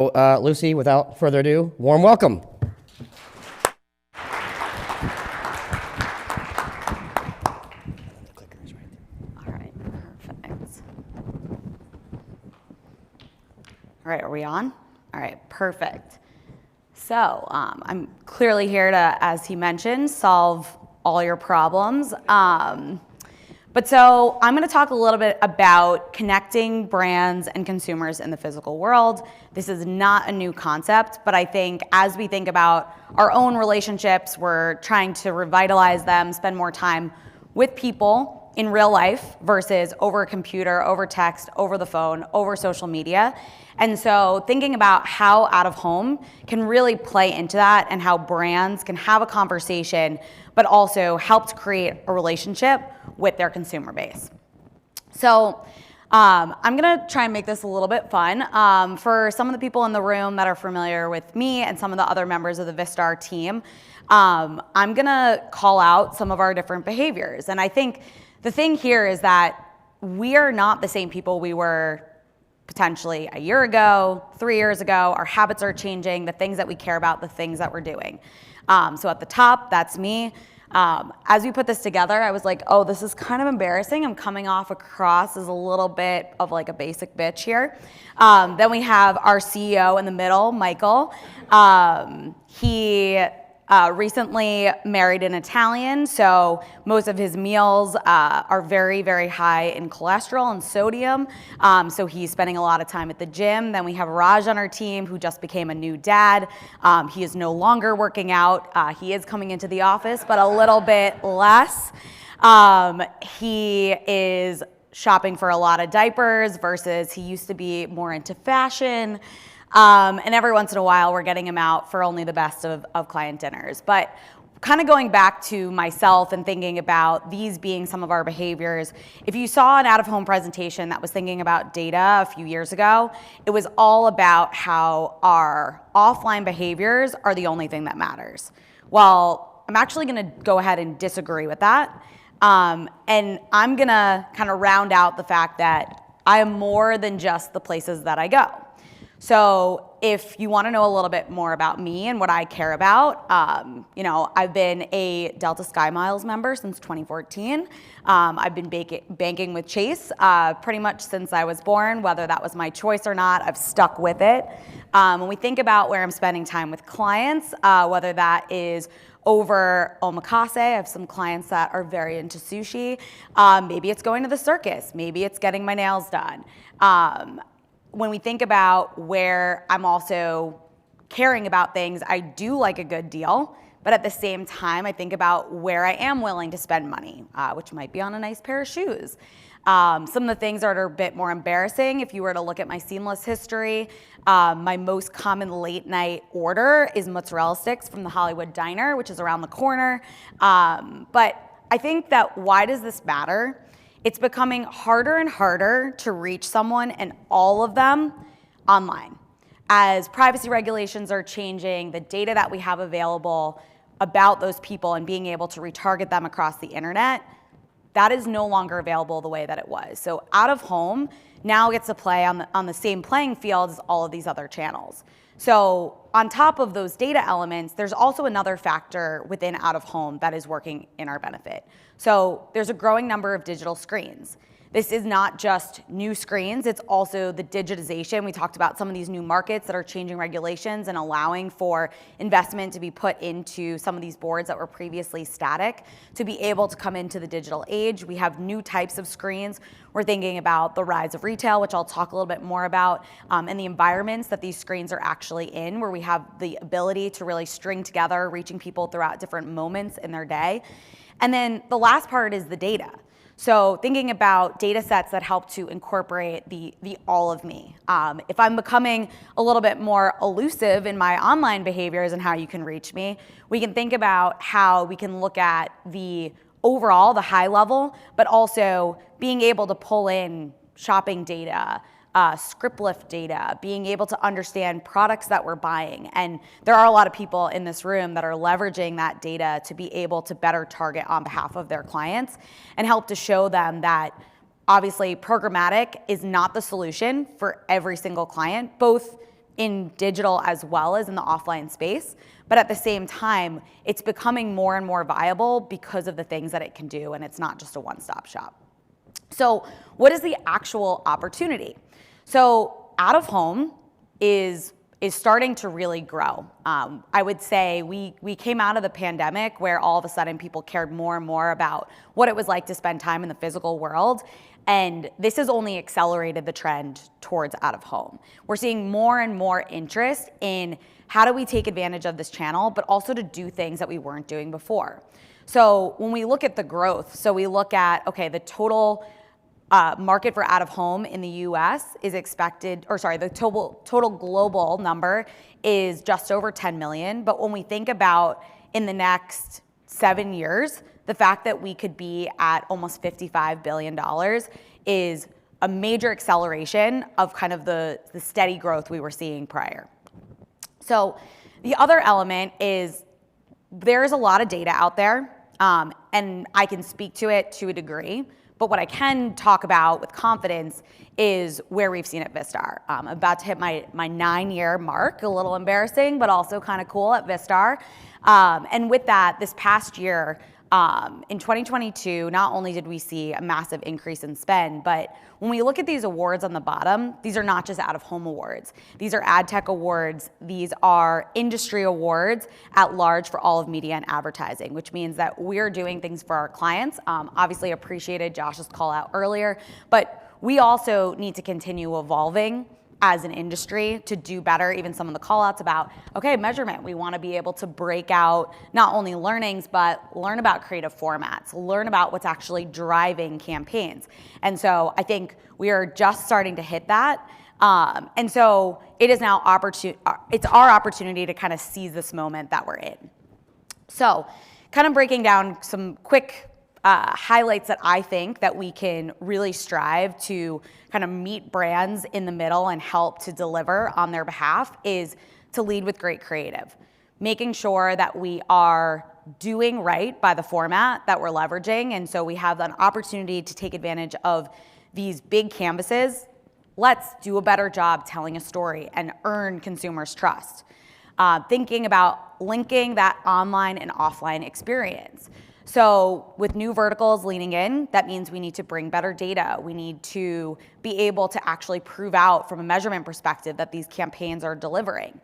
Lucy, without further ado, warm welcome. All right, perfect. All right, are we on? All right, perfect. So I'm clearly here to, as he mentioned, solve all your problems. But so I'm going to talk a little bit about connecting brands and consumers in the physical world. This is not a new concept, but I think as we think about our own relationships, we're trying to revitalize them, spend more time with people in real life versus over a computer, over text, over the phone, over social media. And so thinking about how out of home can really play into that and how brands can have a conversation, but also help to create a relationship with their consumer base. So I'm gonna try and make this a little bit fun. For some of the people in the room that are familiar with me and some of the other members of the Vistar team, I'm gonna call out some of our different behaviors. And I think the thing here is that we are not the same people we were potentially a year ago, 3 years ago. Our habits are changing, the things that we care about, the things that we're doing. So at the top, that's me. As we put this together, I was like, oh, this is kind of embarrassing. I'm coming off across as a little bit of like a basic bitch here. Then we have our CEO in the middle, Michael. He recently married an Italian, so most of his meals are very, very high in cholesterol and sodium. So he's spending a lot of time at the gym. Then we have Raj on our team who just became a new dad. He is no longer working out. He is coming into the office, but a little bit less. He is shopping for a lot of diapers versus he used to be more into fashion. And every once in a while, we're getting him out for only the best of client dinners. But kind of going back to myself and thinking about these being some of our behaviors, if you saw an out-of-home presentation that was thinking about data a few years ago, it was all about how our offline behaviors are the only thing that matters. Well, I'm actually going to go ahead and disagree with that. And I'm going to kind of round out the fact that I am more than just the places that I go. So if you want to know a little bit more about me and what I care about, I've been a Delta SkyMiles member since 2014. I've been banking with Chase pretty much since I was born, whether that was my choice or not, I've stuck with it. When we think about where I'm spending time with clients, whether that is over omakase, I have some clients that are very into sushi. Maybe it's going to the circus. Maybe it's getting my nails done. When we think about where I'm also caring about things, I do like a good deal, but at the same time, I think about where I am willing to spend money, which might be on a nice pair of shoes. Some of the things that are a bit more embarrassing, if you were to look at my Seamless history, my most common late night order is mozzarella sticks from the Hollywood Diner, which is around the corner. But I think that why does this matter? It's becoming harder and harder to reach someone, and all of them online. As privacy regulations are changing, the data that we have available about those people and being able to retarget them across the internet, that is no longer available the way that it was. So out of home now gets to play on the same playing field as all of these other channels. So on top of those data elements, there's also another factor within out of home that is working in our benefit. So there's a growing number of digital screens. This is not just new screens, it's also the digitization. We talked about some of these new markets that are changing regulations and allowing for investment to be put into some of these boards that were previously static to be able to come into the digital age. We have new types of screens. We're thinking about the rise of retail, which I'll talk a little bit more about, and the environments that these screens are actually in, where we have the ability to really string together, reaching people throughout different moments in their day. And then the last part is the data. So thinking about data sets that help to incorporate the all of me. If I'm becoming a little bit more elusive in my online behaviors and how you can reach me, we can think about how we can look at the overall, the high level, but also being able to pull in shopping data, script lift data, being able to understand products that we're buying. And there are a lot of people in this room that are leveraging that data to be able to better target on behalf of their clients and help to show them that obviously programmatic is not the solution for every single client, both in digital as well as in the offline space. But at the same time, it's becoming more and more viable because of the things that it can do, and it's not just a one-stop shop. So what is the actual opportunity? So out of home is starting to really grow. I would say we came out of the pandemic where all of a sudden people cared more and more about what it was like to spend time in the physical world. And this has only accelerated the trend towards out of home. We're seeing more and more interest in how do we take advantage of this channel, but also to do things that we weren't doing before. So when we look at the growth, so we look at, okay, the total market for out of home in the US is expected, or sorry, the total global number is just over 10 million. But when we think about in the next 7 years, the fact that we could be at almost $55 billion is a major acceleration of kind of the steady growth we were seeing prior. So the other element is there's a lot of data out there, and I can speak to it to a degree. But what I can talk about with confidence is where we've seen at Vistar. I'm about to hit my 9-year mark, a little embarrassing, but also kind of cool at Vistar. And with that, this past year, in 2022, not only did we see a massive increase in spend, but when we look at these awards on the bottom, these are not just out-of-home awards. These are ad tech awards. These are industry awards at large for all of media and advertising, which means that we're doing things for our clients. Obviously appreciated Josh's call out earlier, but we also need to continue evolving as an industry to do better. Even some of the call outs about, okay, measurement, we want to be able to break out not only learnings, but learn about creative formats, learn about what's actually driving campaigns. And so I think we are just starting to hit that. And so it is now it's our opportunity to kind of seize this moment that we're in. So kind of breaking down some quick highlights that I think that we can really strive to kind of meet brands in the middle and help to deliver on their behalf is to lead with great creative, making sure that we are doing right by the format that we're leveraging. And so we have an opportunity to take advantage of these big canvases. Let's do a better job telling a story and earn consumers' trust. Thinking about linking that online and offline experience. So with new verticals leaning in, that means we need to bring better data. We need to be able to actually prove out from a measurement perspective that these campaigns are delivering.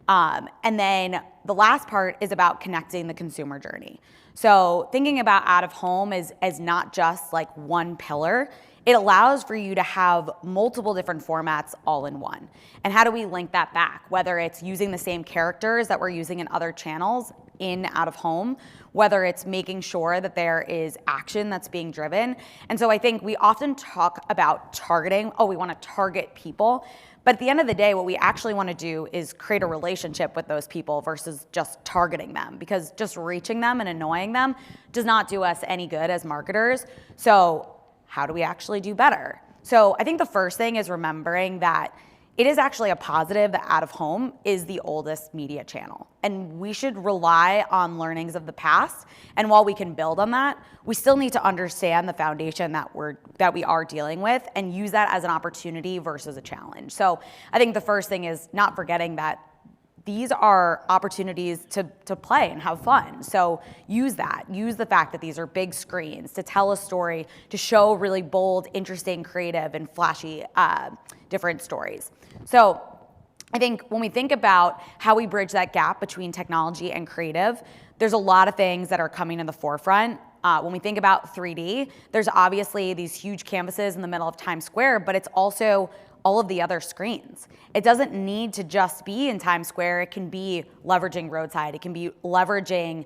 And then the last part is about connecting the consumer journey. So thinking about out of home as not just like one pillar, it allows for you to have multiple different formats all in one. And how do we link that back? Whether it's using the same characters that we're using in other channels in out of home, whether it's making sure that there is action that's being driven. And so I think we often talk about targeting. Oh, we want to target people. But at the end of the day, what we actually want to do is create a relationship with those people versus just targeting them, because just reaching them and annoying them does not do us any good as marketers. So how do we actually do better? So I think the first thing is remembering that it is actually a positive that out of home is the oldest media channel. And we should rely on learnings of the past. And while we can build on that, we still need to understand the foundation that we are dealing with and use that as an opportunity versus a challenge. So I think the first thing is not forgetting that these are opportunities to play and have fun. So use that. Use the fact that these are big screens to tell a story, to show really bold, interesting, creative, and flashy different stories. So I think when we think about how we bridge that gap between technology and creative, there's a lot of things that are coming in the forefront. When we think about 3D, there's obviously these huge canvases in the middle of Times Square, but it's also all of the other screens. It doesn't need to just be in Times Square. It can be leveraging roadside. It can be leveraging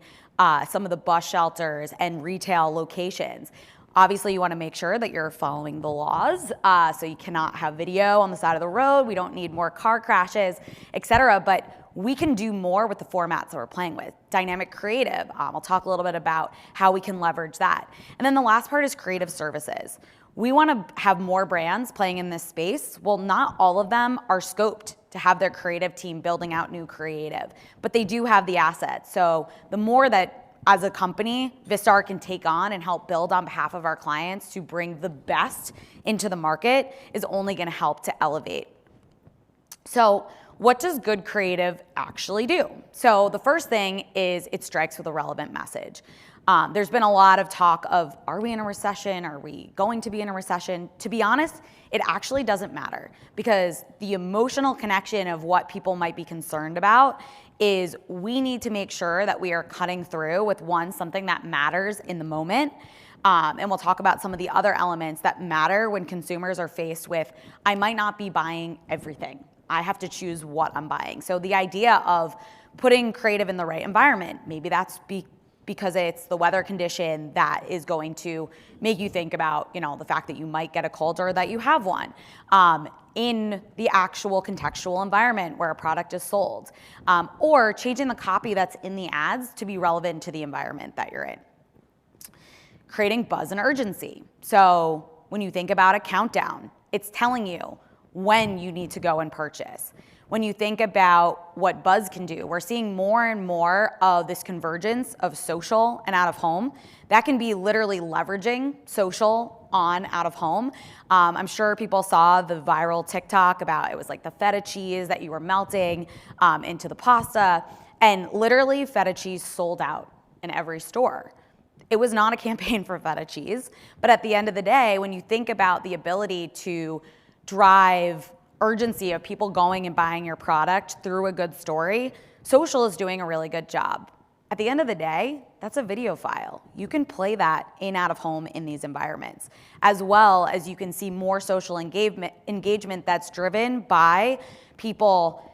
some of the bus shelters and retail locations. Obviously, you want to make sure that you're following the laws. So you cannot have video on the side of the road. We don't need more car crashes, et cetera. But we can do more with the formats that we're playing with. Dynamic creative. I'll talk a little bit about how we can leverage that. And then the last part is creative services. We want to have more brands playing in this space. Well, not all of them are scoped to have their creative team building out new creative, but they do have the assets. So the more that as a company, Vistar can take on and help build on behalf of our clients to bring the best into the market is only going to help to elevate. So what does good creative actually do? So the first thing is it strikes with a relevant message. There's been a lot of talk of, are we in a recession? Are we going to be in a recession? To be honest, it actually doesn't matter, because the emotional connection of what people might be concerned about is we need to make sure that we are cutting through with something that matters in the moment. And we'll talk about some of the other elements that matter when consumers are faced with, I might not be buying everything. I have to choose what I'm buying. So the idea of putting creative in the right environment, maybe that's because it's the weather condition that is going to make you think about, the fact that you might get a cold or that you have one, in the actual contextual environment where a product is sold, or changing the copy that's in the ads to be relevant to the environment that you're in. Creating buzz and urgency. So when you think about a countdown, it's telling you when you need to go and purchase. When you think about what buzz can do, we're seeing more and more of this convergence of social and out of home. That can be literally leveraging social on out of home. I'm sure people saw the viral TikTok about, it was like the feta cheese that you were melting into the pasta, and literally feta cheese sold out in every store. It was not a campaign for feta cheese, but at the end of the day, when you think about the ability to drive urgency of people going and buying your product through a good story, social is doing a really good job. At the end of the day, that's a video file. You can play that in out of home in these environments, as well as you can see more social engagement that's driven by people,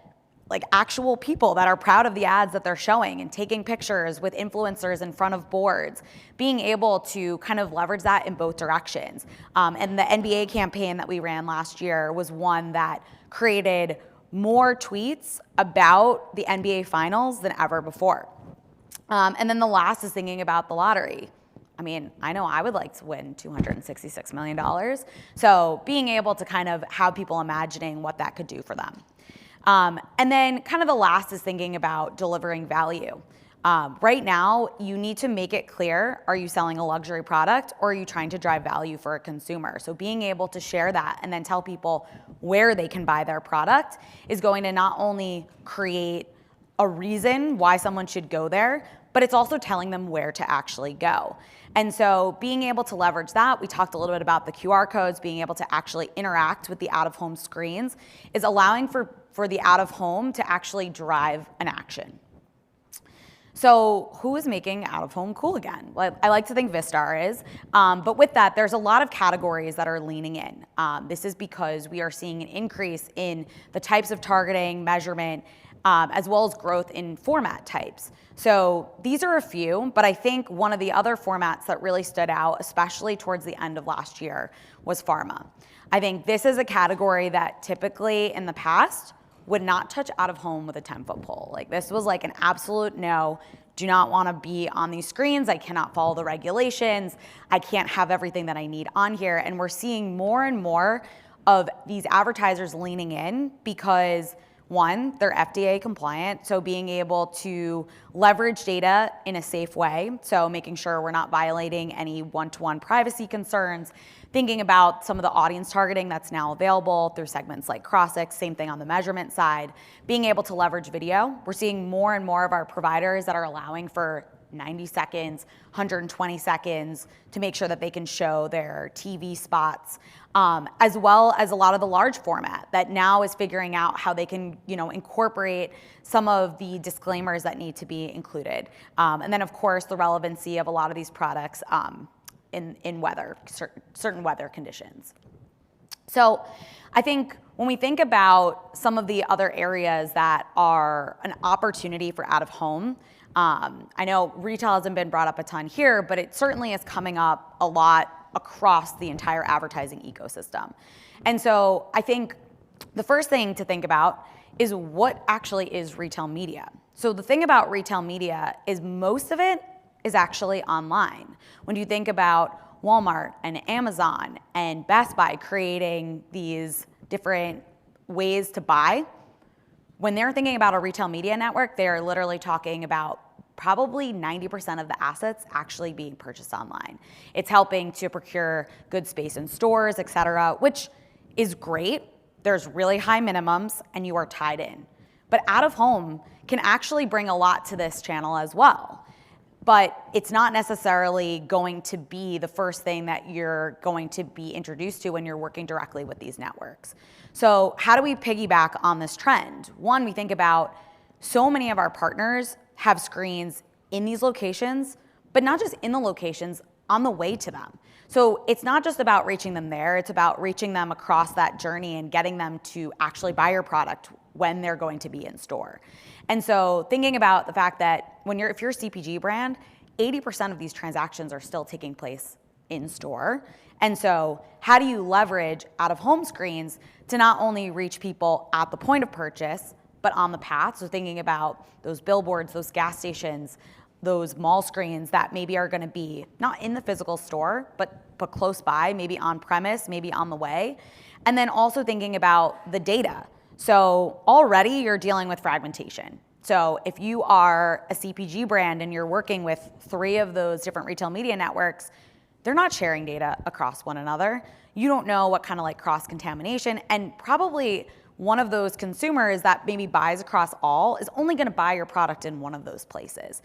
like actual people that are proud of the ads that they're showing and taking pictures with influencers in front of boards, being able to kind of leverage that in both directions. And the NBA campaign that we ran last year was one that created more tweets about the NBA finals than ever before. And then the last is thinking about the lottery. I mean, I know I would like to win $266 million. So being able to kind of have people imagining what that could do for them. And then kind of the last is thinking about delivering value. Right now, you need to make it clear, are you selling a luxury product or are you trying to drive value for a consumer? So being able to share that and then tell people where they can buy their product is going to not only create a reason why someone should go there, but it's also telling them where to actually go. And so being able to leverage that, we talked a little bit about the QR codes, being able to actually interact with the out-of-home screens is allowing for the out-of-home to actually drive an action. So who is making out-of-home cool again? Well, I like to think Vistar is, but with that, there's a lot of categories that are leaning in. This is because we are seeing an increase in the types of targeting, measurement, as well as growth in format types. So these are a few, but I think one of the other formats that really stood out, especially towards the end of last year, was pharma. I think this is a category that typically in the past would not touch out of home with a 10-foot pole. Like this was like an absolute no, do not wanna be on these screens, I cannot follow the regulations, I can't have everything that I need on here. And we're seeing more and more of these advertisers leaning in because one, they're FDA compliant, so being able to leverage data in a safe way, so making sure we're not violating any one-to-one privacy concerns, thinking about some of the audience targeting that's now available through segments like Crossix, same thing on the measurement side, being able to leverage video. We're seeing more and more of our providers that are allowing for 90 seconds, 120 seconds to make sure that they can show their TV spots, as well as a lot of the large format that now is figuring out how they can, incorporate some of the disclaimers that need to be included. And then of course the relevancy of a lot of these products in weather, certain weather conditions. So I think when we think about some of the other areas that are an opportunity for out of home, I know retail hasn't been brought up a ton here, but it certainly is coming up a lot across the entire advertising ecosystem. And so I think the first thing to think about is what actually is retail media. So the thing about retail media is most of it is actually online. When you think about Walmart and Amazon and Best Buy creating these different ways to buy, when they're thinking about a retail media network, they're literally talking about probably 90% of the assets actually being purchased online. It's helping to procure good space in stores, et cetera, which is great. There's really high minimums and you are tied in. But out of home can actually bring a lot to this channel as well. But it's not necessarily going to be the first thing that you're going to be introduced to when you're working directly with these networks. So how do we piggyback on this trend? One, we think about so many of our partners have screens in these locations, but not just in the locations, on the way to them. So it's not just about reaching them there, it's about reaching them across that journey and getting them to actually buy your product when they're going to be in store. And so thinking about the fact that if you're a CPG brand, 80% of these transactions are still taking place in store. And so how do you leverage out-of-home screens to not only reach people at the point of purchase, but on the path? So thinking about those billboards, those gas stations, those mall screens that maybe are gonna be not in the physical store, but close by, maybe on premise, maybe on the way. And then also thinking about the data. So already you're dealing with fragmentation. So if you are a CPG brand and you're working with 3 of those different retail media networks, they're not sharing data across one another. You don't know what kind of like cross-contamination, and probably one of those consumers that maybe buys across all is only gonna buy your product in one of those places.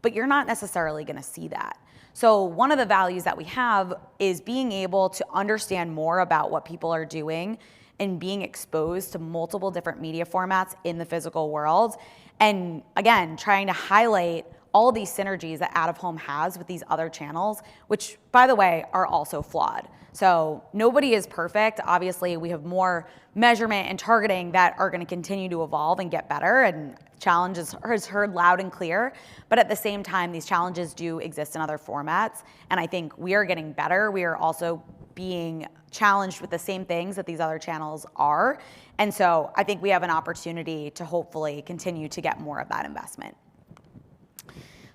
But you're not necessarily gonna see that. So one of the values that we have is being able to understand more about what people are doing and being exposed to multiple different media formats in the physical world. And again, trying to highlight all these synergies that out-of-home has with these other channels, which, by the way, are also flawed. So nobody is perfect. Obviously, we have more measurement and targeting that are going to continue to evolve and get better, and challenges is heard loud and clear. But at the same time, these challenges do exist in other formats, and I think we are getting better. We are also being challenged with the same things that these other channels are. And so I think we have an opportunity to hopefully continue to get more of that investment.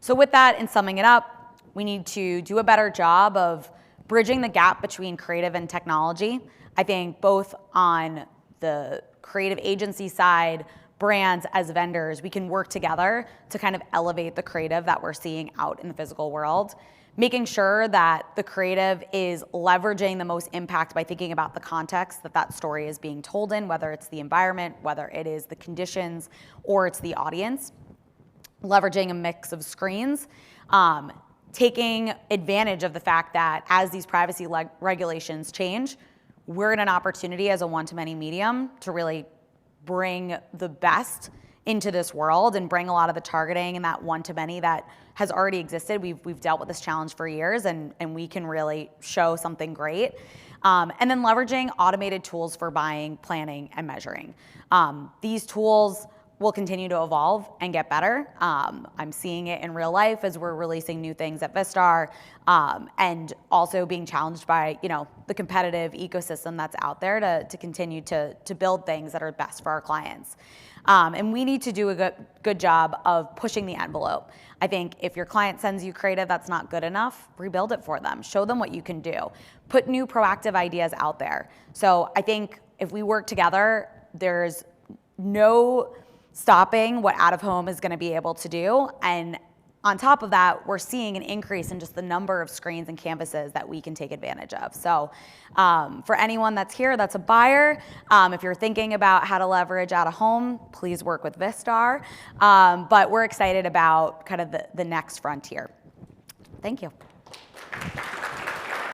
So with that, and summing it up, we need to do a better job of bridging the gap between creative and technology. I think both on the creative agency side, brands as vendors, we can work together to kind of elevate the creative that we're seeing out in the physical world. Making sure that the creative is leveraging the most impact by thinking about the context that that story is being told in, whether it's the environment, whether it is the conditions, or it's the audience. Leveraging a mix of screens, taking advantage of the fact that as these privacy regulations change, we're in an opportunity as a one-to-many medium to really bring the best into this world and bring a lot of the targeting and that one-to-many that has already existed. We've dealt with this challenge for years, and we can really show something great. And then leveraging automated tools for buying, planning, and measuring. These tools will continue to evolve and get better. I'm seeing it in real life as we're releasing new things at Vistar, and also being challenged by the competitive ecosystem that's out there to continue to build things that are best for our clients. And we need to do a good job of pushing the envelope. I think if your client sends you creative that's not good enough, rebuild it for them. Show them what you can do. Put new proactive ideas out there. So I think if we work together, there's no stopping what out-of-home is going to be able to do. And on top of that, we're seeing an increase in just the number of screens and canvases that we can take advantage of. So for anyone that's here that's a buyer, if you're thinking about how to leverage out-of-home, please work with Vistar. But we're excited about kind of the next frontier. Thank you.